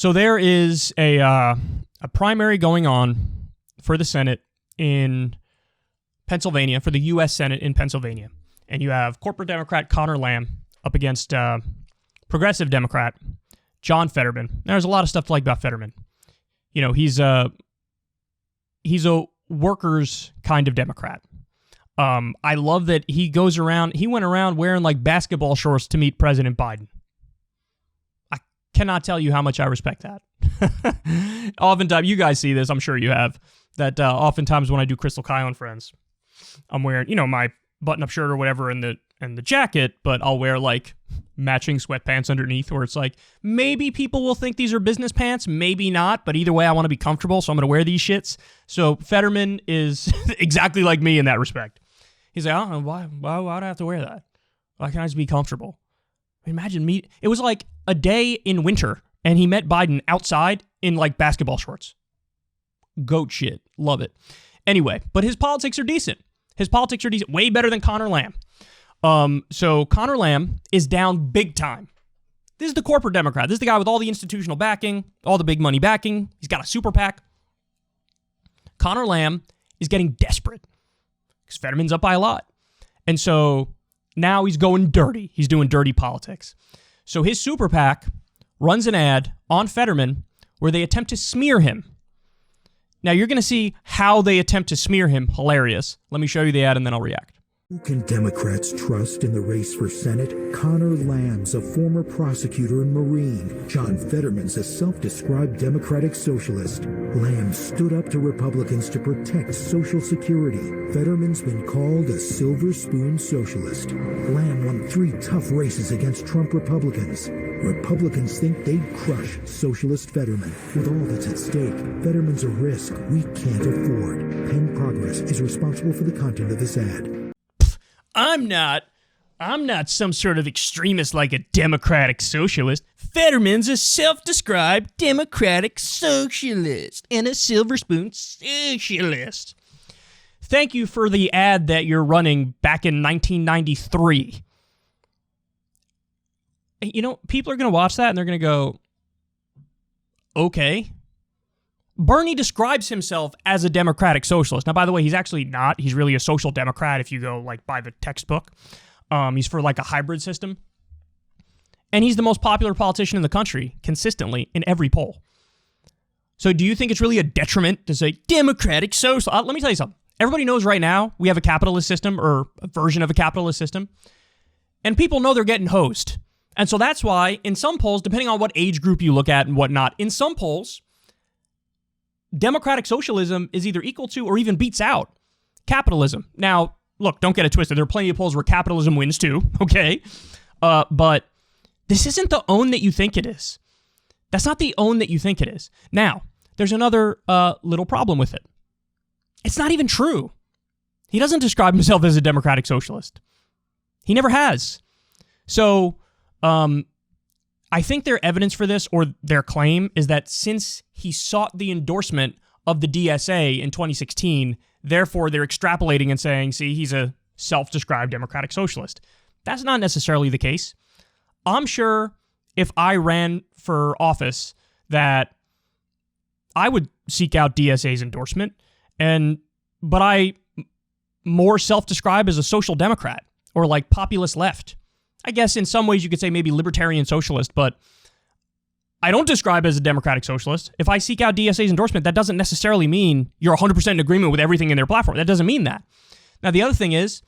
So there is a primary going on for the Senate in Pennsylvania, for the U.S. Senate in Pennsylvania. And you have corporate Democrat Conor Lamb up against progressive Democrat John Fetterman. There's a lot of stuff to like about Fetterman. You know, he's a workers kind of Democrat. I love that he went around wearing like basketball shorts to meet President Biden. I cannot tell you how much I respect that. Oftentimes, you guys see this, I'm sure you have, that oftentimes when I do Crystal Kyle and Friends, I'm wearing, you know, my button-up shirt or whatever and the jacket, but I'll wear like matching sweatpants underneath, where it's like, maybe people will think these are business pants, maybe not, but either way, I want to be comfortable, so I'm going to wear these shits. So Fetterman is exactly like me in that respect. He's like, oh, why do I have to wear that? Why can't I just be comfortable? Imagine me. It was like a day in winter, and he met Biden outside in like basketball shorts. Goat shit. Love it. Anyway, but his politics are decent. Way better than Conor Lamb. So Conor Lamb is down big time. This is the corporate Democrat. This is the guy with all the institutional backing, all the big money backing. He's got a super PAC. Conor Lamb is getting desperate because Fetterman's up by a lot. And so now he's going dirty. He's doing dirty politics. So his super PAC runs an ad on Fetterman where they attempt to smear him. Now you're going to see how they attempt to smear him. Hilarious. Let me show you the ad and then I'll react. Who can Democrats trust in the race for Senate? Conor Lamb's a former prosecutor and Marine. John Fetterman's a self-described Democratic socialist. Lamb stood up to Republicans to protect Social Security. Fetterman's been called a silver spoon socialist. Lamb won 3 tough races against Trump Republicans. Republicans think they'd crush socialist Fetterman. With all that's at stake, Fetterman's a risk we can't afford. Penn Progress is responsible for the content of this ad. I'm not some sort of extremist like a democratic socialist. Fetterman's a self-described democratic socialist and a silver spoon socialist. Thank you for the ad that you're running back in 1993. You know, people are going to watch that and they're going to go, okay. Bernie describes himself as a democratic socialist. Now, by the way, he's actually not. He's really a social democrat if you go like by the textbook. He's for like a hybrid system. And he's the most popular politician in the country consistently in every poll. So do you think it's really a detriment to say democratic social? Let me tell you something. Everybody knows right now we have a capitalist system or a version of a capitalist system. And people know they're getting hosed. And so that's why in some polls, depending on what age group you look at and whatnot, in some polls, democratic socialism is either equal to or even beats out capitalism. Now, look, don't get it twisted. There are plenty of polls where capitalism wins too, okay? But this isn't the own that you think it is. That's not the own that you think it is. Now, there's another little problem with it. It's not even true. He doesn't describe himself as a democratic socialist. He never has. So, I think their evidence for this, or their claim, is that since he sought the endorsement of the DSA in 2016, therefore they're extrapolating and saying, see, he's a self-described democratic socialist. That's not necessarily the case. I'm sure if I ran for office that I would seek out DSA's endorsement, but I more self-describe as a social democrat or like populist left. I guess in some ways you could say maybe libertarian socialist, but I don't describe as a democratic socialist. If I seek out DSA's endorsement, that doesn't necessarily mean you're 100% in agreement with everything in their platform. That doesn't mean that. Now, the other thing is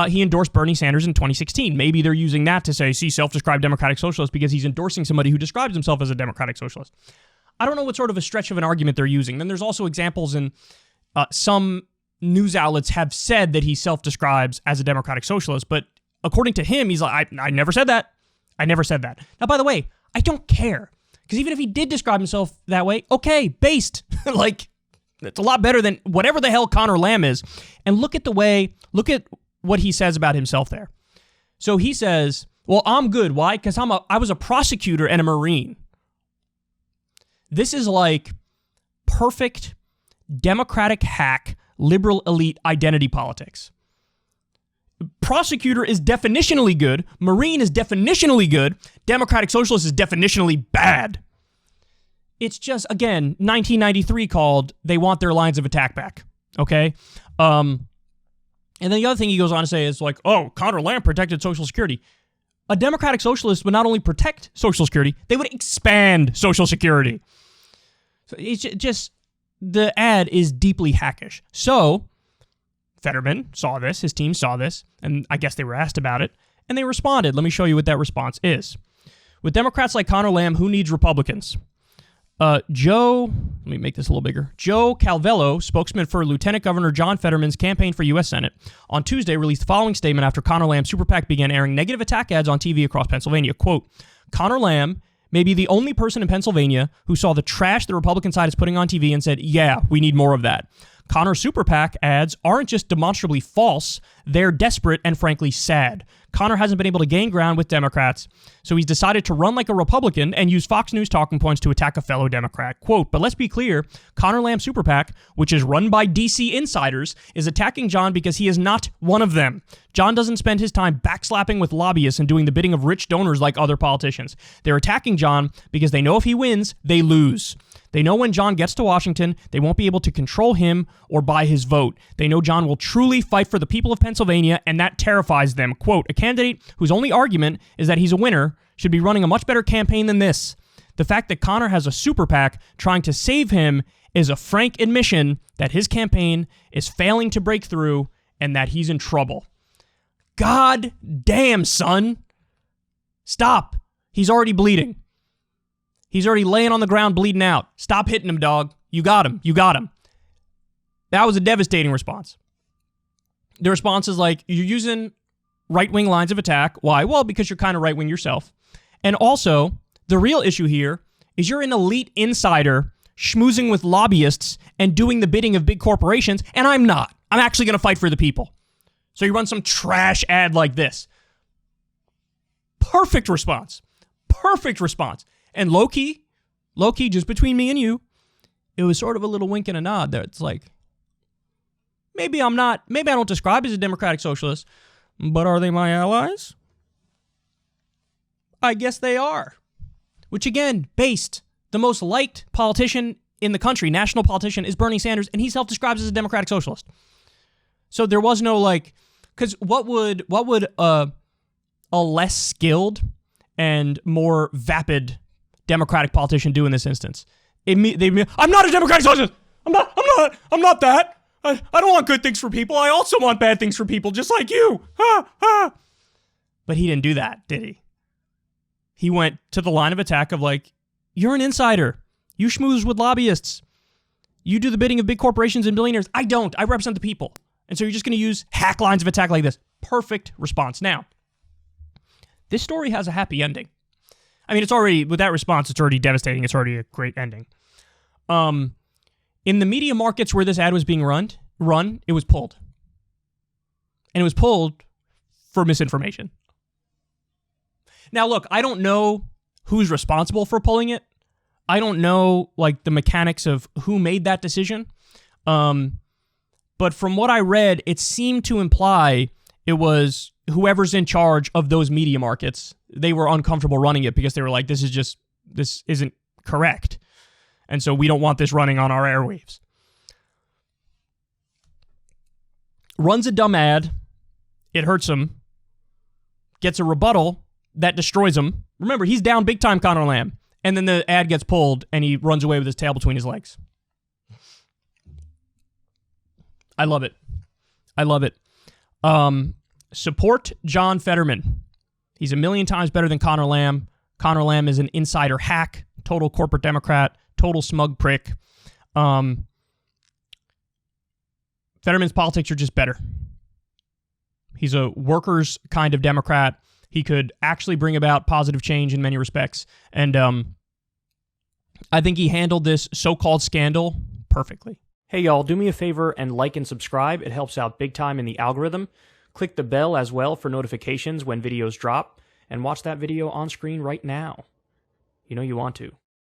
he endorsed Bernie Sanders in 2016. Maybe they're using that to say, see, self-described democratic socialist because he's endorsing somebody who describes himself as a democratic socialist. I don't know what sort of a stretch of an argument they're using. Then there's also examples in some news outlets have said that he self-describes as a democratic socialist, but according to him, he's like, I never said that. I never said that. Now, by the way, I don't care. Because even if he did describe himself that way, okay, based. Like, it's a lot better than whatever the hell Conor Lamb is. And look at what he says about himself there. So he says, well, I'm good. Why? Because I was a prosecutor and a Marine. This is like perfect Democratic hack, liberal elite identity politics. Prosecutor is definitionally good. Marine is definitionally good. Democratic socialist is definitionally bad. it's just, again, 1993 called, they want their lines of attack back, okay? And then the other thing he goes on to say is like, oh, Conor Lamb protected Social Security. A Democratic Socialist would not only protect Social Security, they would expand Social Security. So it's just, the ad is deeply hackish. So, Fetterman saw this, his team saw this, and I guess they were asked about it, and they responded. Let me show you what that response is. With Democrats like Conor Lamb, who needs Republicans? Let me make this a little bigger. Joe Calvello, spokesman for Lieutenant Governor John Fetterman's campaign for U.S. Senate, on Tuesday released the following statement after Conor Lamb's super PAC began airing negative attack ads on TV across Pennsylvania. Quote, Conor Lamb may be the only person in Pennsylvania who saw the trash the Republican side is putting on TV and said, yeah, we need more of that. Conor's super PAC ads aren't just demonstrably false, they're desperate and frankly sad. Conor hasn't been able to gain ground with Democrats, so he's decided to run like a Republican and use Fox News talking points to attack a fellow Democrat. Quote, but let's be clear, Conor Lamb Super PAC, which is run by DC insiders, is attacking John because he is not one of them. John doesn't spend his time backslapping with lobbyists and doing the bidding of rich donors like other politicians. They're attacking John because they know if he wins, they lose. They know when John gets to Washington, they won't be able to control him or buy his vote. They know John will truly fight for the people of Pennsylvania, and that terrifies them. Quote, a candidate whose only argument is that he's a winner should be running a much better campaign than this. The fact that Conor has a super PAC trying to save him is a frank admission that his campaign is failing to break through and that he's in trouble. God damn, son. Stop. He's already bleeding. He's already laying on the ground bleeding out. Stop hitting him, dog. You got him. You got him. That was a devastating response. The response is like, you're using right-wing lines of attack. Why? Well, because you're kind of right-wing yourself. And also, the real issue here is you're an elite insider schmoozing with lobbyists and doing the bidding of big corporations, and I'm not. I'm actually going to fight for the people. So you run some trash ad like this. Perfect response. Perfect response. And low-key, just between me and you, it was sort of a little wink and a nod there. It's like, maybe I don't describe as a Democratic Socialist, but are they my allies? I guess they are. Which again, based, the most liked politician in the country, national politician, is Bernie Sanders, and he self-describes as a Democratic Socialist. So there was no like, because what would a less skilled and more vapid Democratic politician do in this instance? I'm not a Democratic Socialist. I'm not that. I don't want good things for people. I also want bad things for people, just like you. But he didn't do that, did he? He went to the line of attack of like, you're an insider. You schmooze with lobbyists. You do the bidding of big corporations and billionaires. I don't. I represent the people. And so you're just going to use hack lines of attack like this. Perfect response. Now, this story has a happy ending. I mean, it's already, with that response, it's already devastating. It's already a great ending. In the media markets where this ad was being run, it was pulled. And it was pulled for misinformation. Now, look, I don't know who's responsible for pulling it. I don't know, like, the mechanics of who made that decision. But from what I read, it seemed to imply it was whoever's in charge of those media markets. They were uncomfortable running it because they were like, this isn't correct. And so we don't want this running on our airwaves. Runs a dumb ad. It hurts him. Gets a rebuttal that destroys him. Remember, he's down big time, Conor Lamb. And then the ad gets pulled and he runs away with his tail between his legs. I love it. I love it. Support John Fetterman. He's a million times better than Conor Lamb. Conor Lamb is an insider hack, total corporate Democrat, total smug prick. Fetterman's politics are just better. He's a workers' kind of Democrat. He could actually bring about positive change in many respects. And I think he handled this so-called scandal perfectly. Hey, y'all, do me a favor and like and subscribe. It helps out big time in the algorithm. Click the bell as well for notifications when videos drop. And watch that video on screen right now. You know you want to.